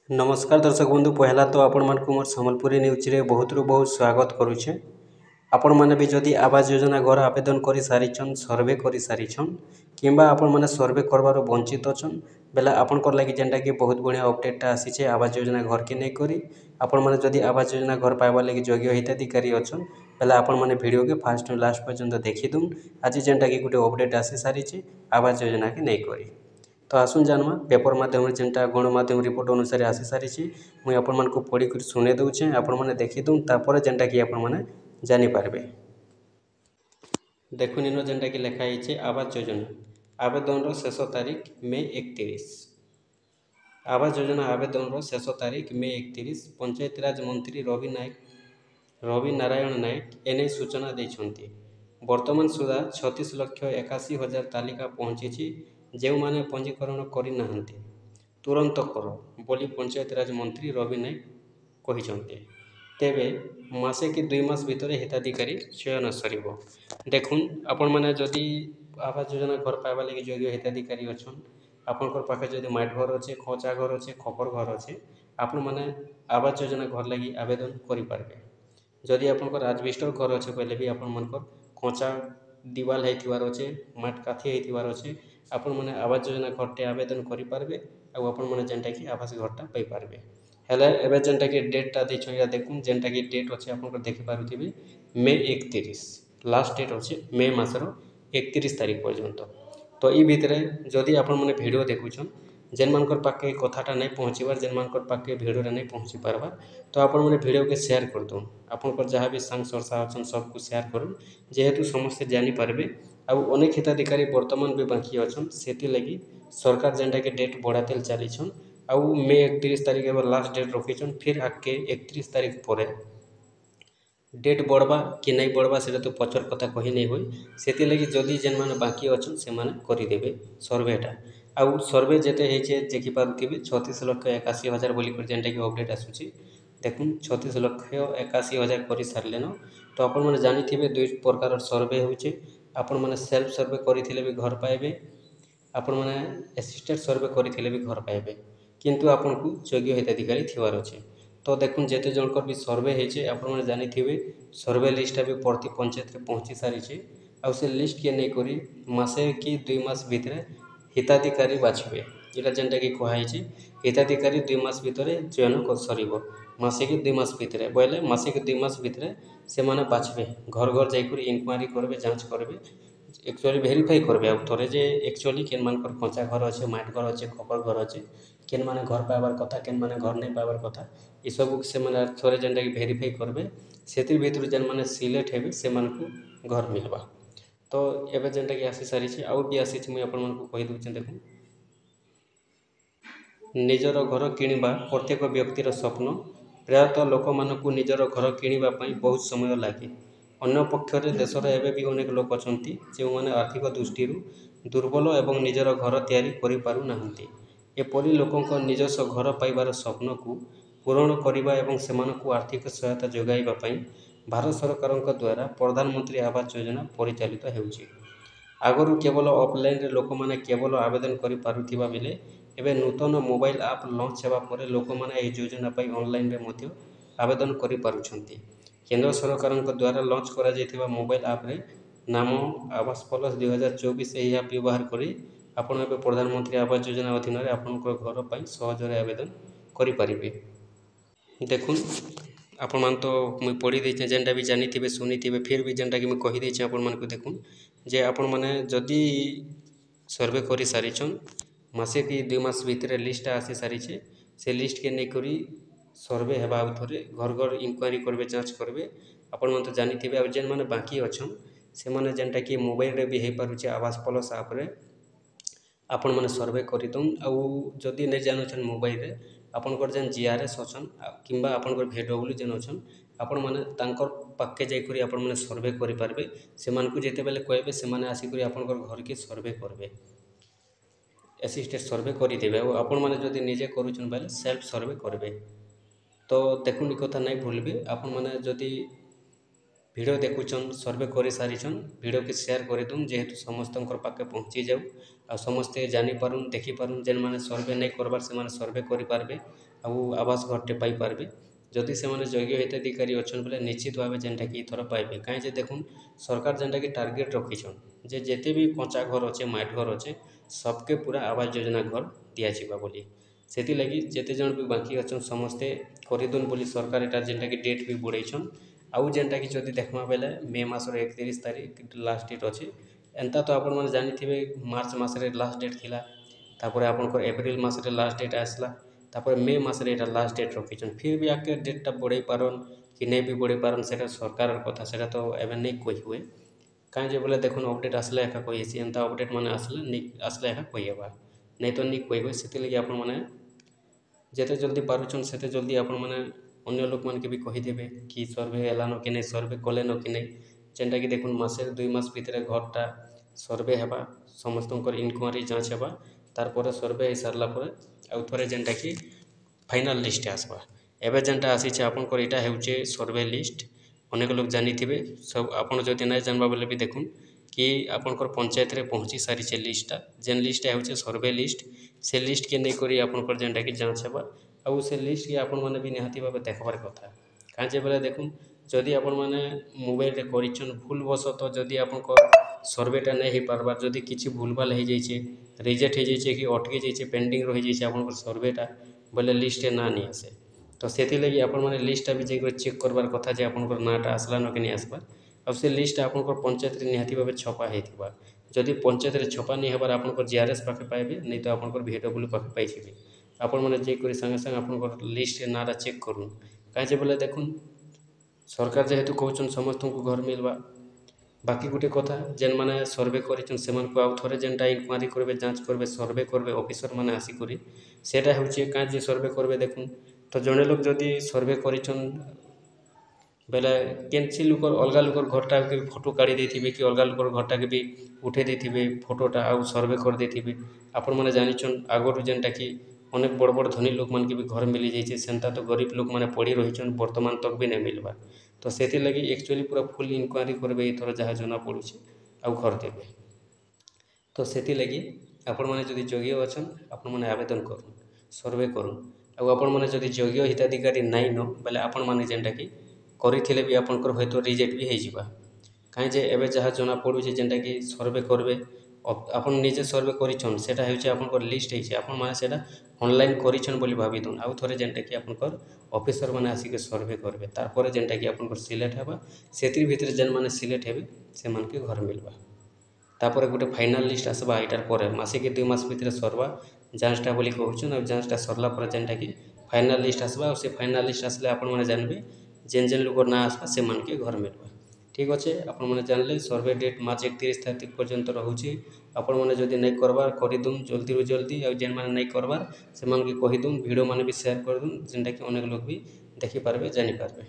नमस्कार दर्शक बंधु पहला तो आपण मन को मोर संबलपुरी न्यूज रे बहुत रु बहुत स्वागत करुछे। आपण माने भी जदि आवास योजना घर आवेदन करि सारिछन सर्वे करि सारिछन किंबा आपण माने सर्वे करबार वंचित अछन बेला आपण कर लागि जेंटा कि बहुत बढ़िया अपडेट आसीछे आवास योजना घर के नै करी आपण माने जदि आवास योजना घर पाइबा लागि योग्य हिताधिकारी अछन बेला आपण माने वीडियो के फास्ट टू लास्ट पर्यंत देखि दुन आज जेंटा कि गुटे अपडेट आसी सारिछे आवास योजना के नै करी। तो आसुन जानमा पेपर माध्यम जेनटा गणमाध्यम रिपोर्ट अनुसार आसी सारी मुई आपण मन को पढ़ी कर सुने दूचे आपण मैंने देखी दूँ तापर जेनटा कि आपण मैंने जानी पारबे। देखुन इन जेनटा कि लिखाई आवास योजना आवेदन शेष तारीख मे 31। आवास योजना आवेदन शेष तारीख मे 31। पंचायत राज मंत्री रवि नारायण नायक एने सूचना देछंती। वर्तमान सुधा 36,81,000 तालिका पहुँची जो माने पंजीकरण करि नाहंती तुरंत कर बोली पंचायत राज मंत्री रवि नायक कहिसंते। तेबे मासे कि 2 मास भितर हिताधिकारी चयन सरिबो। देखुन आपण माने जदि आवास योजना घर पाइबा लागि योग्य हिताधिकारी अछन आपनकर पाखे जदि माट घर अच्छे खचा घर अच्छे खपर घर अच्छे आपण माने आवास योजना घर लगी आवेदन करि पारबे। जदि आपनकर आजबेस्टर घर अच्छे पहले भी आपण मनकर खचा दीवाल होइथिबार अच्छे माट काथी होइथिबार अच्छे आपण माने आवास योजना घरटे आवेदन करि पारबे आ आपण माने जेनटा कि आवास घरटा पाई पारबे। हेले एबे जेनटा कि डेटटा दैछन या देखुन जेनटा कि डेट अच्छे आपनकर देखि पारुथिबे मे 31 लास्ट डेट अच्छे मे मासर 31 तारीख पर्यंत। तो ई भितरे जदि आपण माने वीडियो देखुछन जेन मानकर पाखे कथाटा नहीं पहुँचबार जेन मानकर पाखे वीडियोटा नहीं पहुँची पारबार तो आपण माने वीडियो के शेयर कर दूँ आपनकर जहाँ भी सांग सरसा अछन सबको शेयर करूँ जेहेतु समस्ते जानी पारबे। आउ अनेक हिताधिकारी वर्तमान भी बाकी अछन सेति लगी सरकार जेनटा के डेट बढ़ातेल चलीछन आउ मे 31 तारीख एबर लास्ट डेट रखिछन फिर आगे 31 तारीख पर डेट बढ़वा कि नहीं बढ़वा से तो पचर कथा कही नहीं हुई से लगी जदि जेन माने बाकी अच्छन से माने करदेवे सर्वेटा आउ सर्वे जेते होइछे देखिपारे 36,81,000 बोलिक जेनटा कि अपडेट आसूची देखुन 36,81,000 कर सारे तो आपण मैंने जानी दुई प्रकार सर्वे होचे आपण मैंने सेल्फ सर्वे करथिले भी घर पाइबे आपण मैंने असिस्टेड सर्वे करथिले भी घर पाइबे किंतु आपन को योग्य हिताधिकारी थिवार अच्छे। तो देखुन जेते जनकर भी सर्वे होइछे आपण मैंने जानी सर्वे लिस्टा भी प्रति पंचायत रे पहुँची सारी आउ से लिस्ट के नहीं करी मासे कि 2 मास भितर हिताधिकारी बाछबे इटा जेनटा कि कहुई हिताधिकारी 2 मास भितर चयन कर सर मासे कि 2 मास भितर बोले मासे कि 2 मास भितर से माने बाछबे घर घर जाकर इंक्वारी करबे जांच करबे एक्चुअली भेरीफाई करबे आ थोड़े जे एक्चुअली केन मानकर कच्चा घर अच्छे माट घर अच्छे खपर घर अच्छे केन माने घर पाइबार कथा केन माने घर नहीं पाइबार कथा ये सब से माने थोड़े जेनटा कि भेरीफाई करबे से भितर जेन माने सिलेक्ट हेबे से मानकु घर मिलबा। तो एबे जेनटा कि आसी सारी आउ भी आसी मुई आपण मानकु कहि दूचे देखुन निजर घर किणवा प्रत्येक व्यक्तिर स्वप्न प्रायतः लोक मानक निजर घर किणवाई बहुत समय लगे अन्य पक्षर देशर एवं भी अनेक लोक अच्छा जो मैंने आर्थिक दृष्टि दुर्बल एवं निजर घर तैयारी करि पारु नाहंती एपरि लोकंक निजस्व घर पाइबार स्वप्न को पूरण करने एवं सेमानकु आर्थिक सहायता जोगाइबा पई भारत सरकार द्वारा प्रधानमंत्री आवास योजना परिचालित होउछि। आगरू केवल ऑफलाइन लोक मैंने केवल आवेदन करि पारुथिबा बेले एवं नूतन मोबाइल आप लॉन्च हेबा परे लोक मैंने योजना पाई ऑनलाइन रे मध्य आवेदन करि पारुछंती। केंद्र सरकार द्वारा लॉन्च करा जायथिबा मोबाइल आप रे नाम आवास प्लस 2024 यही आप व्यवहार करी आपण एवं प्रधानमंत्री आवास योजना अधीन में आपंकर घर पर सहजरे आवेदन करें। देखुन आपण मान तो मुई पढ़ी देछे जेनटा भी जानी थे शुनी थे फिर भी जेनटा कि मुई कही देछे आपण मान को देखुन जे आपण माने जदि सर्वे करि सारिछन मासे कि 2 मास भितर लिस्ट आसी सारी से लिस्ट के नहीं करी सर्वे हेबा आउ थोड़े घर घर इंक्वारी करबे जांच करबे आपण मन तो जानी थे आ जेन माने बाकी अछन से माने जेनटा कि मोबाइल रे भी हे पारुचे आवास प्लस आप रे आपण मैंने सर्वे करदौन आउ जदि नहीं जानून मोबाइल रे आपनकर जेन जीआरएस अच्छन किंबा आपनकर VW जेन अच्छन आपण मैंने पाखे जाकर आपण मैंने सर्वे करेंगे से जिते बेले कहबे से आसिक आपनकर घर के सर्वे करबे असिस्टेड सर्वे करदेवे और आपण मैंने जदि निजे करुछन बेले सेल्फ सर्वे करबे। तो देखुन कथा नहीं भूलबे आपण मैंने जदि ভিডিও দেখুছন সর্ভে করে সারিছন ভিডিওকে সেয়ার করে দুন যেহেতু সমস্তଙ୍କର পাখে পৌঁছি যাও আর সমস্তে জানিপারুন দেখিপারুন যেମାନେ সর্ভে নাই করবার ସେମାନେ সর্ভে କରିପାରିବେ ଆଉ ଆବାସ ଘରଟେ ପାଇପାରିବେ ଯଦି ସେମାନେ ଯୋଗ୍ୟ ହିତାଧିକାରୀ ଅଛନ୍ ବୋଲେ ନିଶ୍ଚିତ ଭାବେ ଯେନ୍ଟାକି ଏଥର ପାଇବେ କାହିଁ ଯେ ଦେଖୁନ୍ ସରକାର ଯେନ୍ଟାକି ଟାର୍ଗେଟ୍ ରଖିଛନ୍ ଯେ ଯେତେ ବି କଞ୍ଚା ଘର ଅଛେ ମାଟ ଘର ଅଛେ ସବକେ ପୁରା ଆବାସ ଯୋଜନା ଘର ଦିଆଯିବା ବୋଲି ସେଥିଲାଗି ଯେତେ ଜଣ ବି ବାକି ଅଛନ୍ ସମସ୍ତେ କରିଦଉନ୍ ବୋଲି ସରକାର ଏଟା ଯେନ୍ଟାକି ଡେଟ୍ ବି ବଢ଼େଇଛନ୍ ଆଉ ଯେନ୍ଟାକି ଯଦି ଦେଖ୍ମା ବେଲେ ମେ ମାସର 31 ତାରିଖ ଲାଷ୍ଟ ଡେଟ୍ ଅଛି ଏନ୍ତା ତ ଆପଣମାନେ ଜାଣିଥିବେ ମାର୍ଚ୍ଚ ମାସରେ ଲାଷ୍ଟ ଡେଟ୍ ଥିଲା ତାପରେ ଆପଣଙ୍କର ଏପ୍ରିଲ ମାସରେ ଲାଷ୍ଟ ଡେଟ୍ ଆସିଲା ତାପରେ ମେ ମାସରେ ଏଟା ଲାଷ୍ଟ ଡେଟ୍ ରଖିଛନ୍ ଫିର୍ ବି ଆଗକେ ଡେଟ୍ଟା ବଢ଼େଇ ପାରନ୍ କି ନେଇ ବି ବଢ଼େଇ ପାରନ୍ ସେଟା ସରକାରର କଥା ସେଟା ତ ଏବେ ନେଇ କହି ହୁଏ କାହିଁ ଯେ ବୋଲେ ଦେଖୁନ୍ ଅପଡ଼େଟ୍ ଆସିଲେ ଏକା କହି ହେସି ଏନ୍ତା ଅପଡ଼େଟ୍ ମାନେ ଆସିଲେ ଏକା କହି ହେବା ନାଇଁ ତ ନି କହି ହୁଏ ସେଥିଲାଗି ଆପଣମାନେ ଯେତେ ଜଲ୍ଦି ପାରୁଛନ୍ ସେତେ ଜଲ୍ଦି ଆପଣମାନେ ଅନ୍ୟ ଲୋକମାନଙ୍କୁ ବି କହିଦେବେ କି ସର୍ଭେ ହେଲାନ କି ନାଇଁ ସର୍ଭେ କଲେନ କି ନାଇଁ ଯେନ୍ଟାକି ଦେଖୁନ୍ ମାସେ 2 ମାସ ଭିତରେ ଘରଟା ସର୍ଭେ ହେବା ସମସ୍ତଙ୍କର ଇନକ୍ୱାରି ଯାଞ୍ଚ ହେବା ତାରପରେ ସର୍ଭେ ହେଇସାରିଲା ପରେ ଆଉ ଥରେ ଯେନ୍ଟାକି ଫାଇନାଲ ଲିଷ୍ଟ ଆସବା ଏବେ ଯେନ୍ଟା ଆସିଛେ ଆପଣଙ୍କର ଏଇଟା ହେଉଛି ସର୍ଭେ ଲିଷ୍ଟ ଅନେକ ଲୋକ ଜାଣିଥିବେ ସବୁ ଆପଣ ଯଦି ନାଇଁ ଜାଣିବା ବୋଲେ ବି ଦେଖୁନ୍ କି ଆପଣଙ୍କର ପଞ୍ଚାୟତରେ ପହଞ୍ଚି ସାରିଛେ ଲିଷ୍ଟଟା ଯେନ୍ ଲିଷ୍ଟଟା ହେଉଛି ସର୍ଭେ ଲିଷ୍ଟ ସେ ଲିଷ୍ଟକେ ନେଇକରି ଆପଣଙ୍କର ଯେନ୍ଟାକି ଯାଞ୍ଚ ହେବା ଆଉ ସେ ଲିଷ୍ଟକେ ଆପଣମାନେ ବି ନିହାତି ଭାବେ ଦେଖବାର କଥା କାହିଁ ଯେ ବେଲେ ଦେଖୁନ୍ ଯଦି ଆପଣମାନେ ମୋବାଇଲରେ କରିଛନ୍ ଭୁଲବଶତଃ ଯଦି ଆପଣଙ୍କର ସର୍ଭେଟା ନାଇଁ ହେଇପାରବାର ଯଦି କିଛି ଭୁଲଭାଲ ହେଇଯାଇଛେ ରିଜେକ୍ଟ ହେଇଯାଇଛେ କି ଅଟକି ଯାଇଛେ ପେଣ୍ଡିଂ ରହିଯାଇଛେ ଆପଣଙ୍କର ସର୍ଭେଟା ବୋଲେ ଲିଷ୍ଟରେ ନାଁ ନେଇ ଆସେ ତ ସେଥିଲାଗି ଆପଣମାନେ ଲିଷ୍ଟଟା ବି ଯାଇକରି ଚେକ୍ କରବାର କଥା ଯେ ଆପଣଙ୍କର ନାଁଟା ଆସିଲାନ କି ନାଇଁ ଆସିବାର ଆଉ ସେ ଲିଷ୍ଟଟା ଆପଣଙ୍କର ପଞ୍ଚାୟତରେ ନିହାତି ଭାବେ ଛପା ହେଇଥିବା ଯଦି ପଞ୍ଚାୟତରେ ଛପା ନେଇ ହେବାର ଆପଣଙ୍କର ଜିଆର୍ଏସ୍ ପାଖେ ପାଇବେ ନାଇଁ ତ ଆପଣଙ୍କର ଭିଡବ୍ଲ୍ୟୁ ପାଖେ ପାଇଯିବେ ଆପଣମାନେ ଯାଇକରି ସାଙ୍ଗେ ସାଙ୍ଗେ ଆପଣଙ୍କର ଲିଷ୍ଟରେ ନାଁଟା ଚେକ୍ କରୁନ୍ କାହିଁ ଯେ ବୋଲେ ଦେଖୁନ୍ ସରକାର ଯେହେତୁ କହୁଛନ୍ ସମସ୍ତଙ୍କୁ ଘର ମିଲବା ବାକି ଗୋଟେ କଥା ଯେନ୍ମାନେ ସର୍ଭେ କରିଛନ୍ ସେମାନଙ୍କୁ ଆଉ ଥରେ ଯେନ୍ଟା ଇନକ୍ୱାରି କରିବେ ଯାଞ୍ଚ କରିବେ ସର୍ଭେ କରିବେ ଅଫିସରମାନେ ଆସିକରି ସେଟା ହେଉଛି କାଁ ଯେ ସର୍ଭେ କରିବେ ଦେଖୁନ୍ ତ ଜଣେ ଲୋକ ଯଦି ସର୍ଭେ କରିଛନ୍ ବେଲେ କେନ୍ସି ଲୋକର ଅଲଗା ଲୋକର ଘରଟାକେ ବି ଫଟୋ କାଢ଼ି ଦେଇଥିବେ କି ଅଲଗା ଲୋକର ଘରଟାକେ ବି ଉଠେଇ ଦେଇଥିବେ ଫଟୋଟା ଆଉ ସର୍ଭେ କରିଦେଇଥିବେ ଆପଣମାନେ ଜାଣିଛନ୍ ଆଗରୁ ଯେନ୍ଟାକି ଅନେକ ବଡ଼ ବଡ଼ ଧନୀ ଲୋକମାନକେ ବି ଘର ମିଳିଯାଇଛେ ସେନ୍ତା ତ ଗରିବ ଲୋକମାନେ ପଡ଼ି ରହିଛନ୍ ବର୍ତ୍ତମାନ ତକ୍ ବି ନାଇଁ ମିଲବା ତ ସେଥିଲାଗି ଆକ୍ଚୁଆଲି ପୁରା ଫୁଲ୍ ଇନକ୍ୱାରି କରିବେ ଏଇଥର ଯାହା ଜଣାପଡ଼ୁଛି ଆଉ ଘର ଦେବେ ତ ସେଥିଲାଗି ଆପଣମାନେ ଯଦି ଯୋଗ୍ୟ ଅଛନ୍ ଆପଣମାନେ ଆବେଦନ କରୁନ୍ ସର୍ଭେ କରୁନ୍ ଆଉ ଆପଣମାନେ ଯଦି ଯୋଗ୍ୟ ହିତାଧିକାରୀ ନାଇଁନ ବୋଲେ ଆପଣମାନେ ଯେନ୍ଟାକି କରିଥିଲେ ବି ଆପଣଙ୍କର ହୁଏତ ରିଜେକ୍ଟ ବି ହେଇଯିବା କାହିଁ ଯେ ଏବେ ଯାହା ଜଣାପଡ଼ୁଛି ଯେନ୍ଟାକି ସର୍ଭେ କରିବେ ଆପଣ ନିଜେ ସର୍ଭେ କରିଛନ୍ ସେଟା ହେଉଛି ଆପଣଙ୍କର ଲିଷ୍ଟ ହେଇଛି ଆପଣମାନେ ସେଟା ଅନଲାଇନ୍ କରିଛନ୍ ବୋଲି ଭାବିଦଉନ୍ ଆଉ ଥରେ ଯେନ୍ଟାକି ଆପଣଙ୍କର ଅଫିସରମାନେ ଆସିକି ସର୍ଭେ କରିବେ ତାରପରେ ଯେନ୍ଟାକି ଆପଣଙ୍କର ସିଲେକ୍ଟ ହେବା ସେଥିର୍ ଭିତରେ ଯେନ୍ମାନେ ସିଲେକ୍ଟ ହେବେ ସେମାନକେ ଘର ମିଲବା ତାପରେ ଗୋଟେ ଫାଇନାଲ ଲିଷ୍ଟ ଆସିବା ଏଇଟାର ପରେ ମାସେ କି 2 ମାସ ଭିତରେ ସର୍ବା ଯାଞ୍ଚଟା ବୋଲି କହୁଛନ୍ ଆଉ ଯାଞ୍ଚଟା ସରିଲା ପରେ ଯେନ୍ଟାକି ଫାଇନାଲ ଲିଷ୍ଟ ଆସିବା ଆଉ ସେ ଫାଇନାଲ ଲିଷ୍ଟ ଆସିଲେ ଆପଣମାନେ ଜାଣିବେ ଯେନ୍ ଯେନ୍ ଲୋକର ନାଁ ଆସିବା ସେମାନକେ ଘର ମିଲବା ଠିକ୍ ଅଛେ ଆପଣମାନେ ଜାଣିଲେ ସର୍ଭେ ଡେଟ୍ ମାର୍ଚ୍ଚ 31 ତାରିଖ ପର୍ଯ୍ୟନ୍ତ ରହୁଛି ଆପଣମାନେ ଯଦି ନାଇଁ କରବାର କରିଦଉନ୍ ଜଲ୍ଦିରୁ ଜଲ୍ଦି ଆଉ ଯେନ୍ମାନେ ନାଇଁ କରବାର ସେମାନଙ୍କୁ କହିଦଉନ୍ ଭିଡ଼ିଓମାନେ ବି ସେୟାର କରିଦଉନ୍ ଯେନ୍ଟାକି ଅନେକ ଲୋକ ବି ଦେଖିପାରିବେ ଜାଣିପାରିବେ